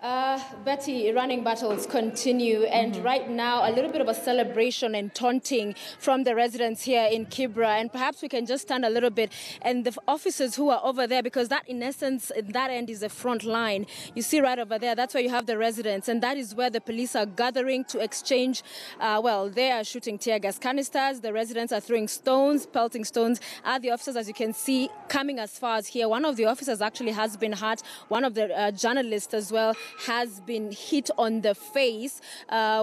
Betty, running battles continue, and right now a little bit of a celebration and taunting from the residents here in Kibra. And perhaps we can just stand a little bit, and the officers who are over there, because that in essence, that end is the front line. You see right over there, that's where you have the residents, and that is where the police are gathering to exchange. Well, they are shooting tear gas canisters. The residents are throwing stones, pelting stones at the officers, as you can see, coming as far as here. One of the officers actually has been hurt. One of the journalists as well has been hit on the face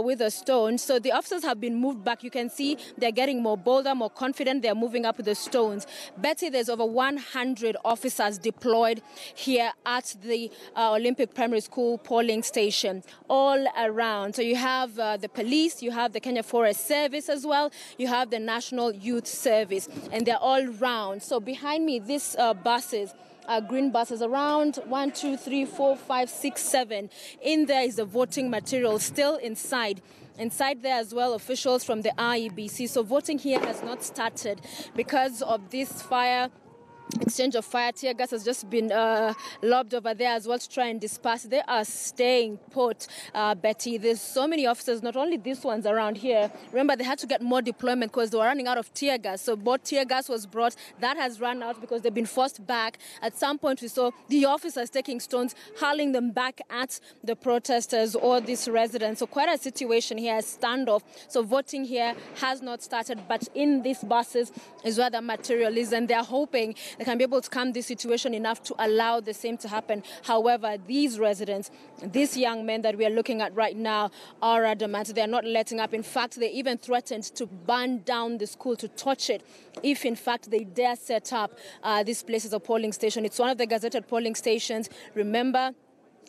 with a stone. So the officers have been moved back. You can see they're getting more bolder, more confident. They're moving up with the stones. Betty, there's over 100 officers deployed here at the Olympic Primary School polling station all around. So you have the police, you have the Kenya Forest Service as well, you have the National Youth Service, and they're all round. So behind me, these buses, green buses, around 1, 2, 3, 4, 5, 6, 7. In there is the voting material still inside. Inside there as well, officials from the IEBC. So voting here has not started because of this exchange of fire. Tear gas has just been lobbed over there as well to try and disperse. They are staying put, Betty. There's so many officers, not only these ones around here. Remember, they had to get more deployment because they were running out of tear gas. So more tear gas was brought. That has run out because they've been forced back. At some point, we saw the officers taking stones, hurling them back at the protesters or these residents. So quite a situation here, a standoff. So voting here has not started, but in these buses is where the material is, and they're hoping they can be able to calm this situation enough to allow the same to happen. However, these residents, these young men that we are looking at right now, are adamant. They are not letting up. In fact, they even threatened to burn down the school, to torch it, if in fact they dare set up this place as a polling station. It's one of the gazetted polling stations. Remember,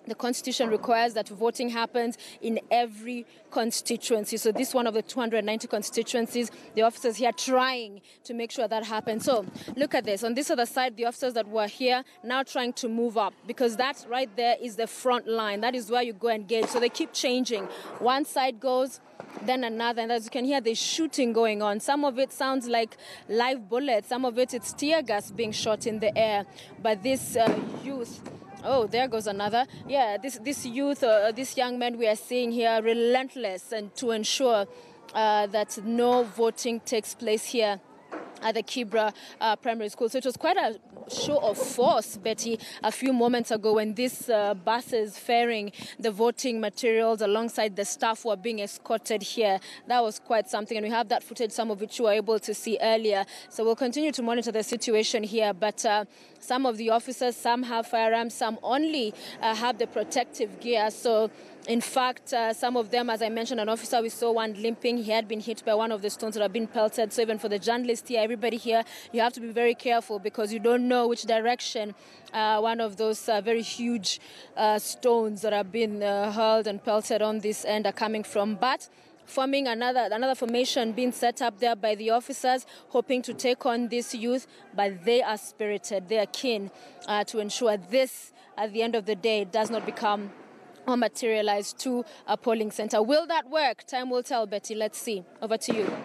the Constitution requires that voting happens in every constituency. So this is one of the 290 constituencies. The officers here trying to make sure that happens. So look at this. On this other side, the officers that were here now trying to move up, because that right there is the front line. That is where you go and gauge. So they keep changing. One side goes, then another. And as you can hear, there's shooting going on. Some of it sounds like live bullets. Some of it, it's tear gas being shot in the air. But this youth... Oh, there goes another. Yeah, this youth, these young men we are seeing here, relentless, and to ensure that no voting takes place here at the Kibra Primary School. So it was quite a show of force, Betty, a few moments ago when these buses ferrying the voting materials alongside the staff were being escorted here. That was quite something, and we have that footage, some of which you were able to see earlier. So we'll continue to monitor the situation here, but some of the officers, some have firearms, some only have the protective gear. So in fact, some of them, as I mentioned, an officer, we saw one limping. He had been hit by one of the stones that have been pelted. So even for the journalists here, everybody here, you have to be very careful because you don't know which direction one of those very huge stones that have been hurled and pelted on this end are coming from. But forming another formation being set up there by the officers, hoping to take on this youth, but they are spirited. They are keen to ensure this, at the end of the day, does not become or materialize to a polling center. Will that work? Time will tell, Betty. Let's see. Over to you.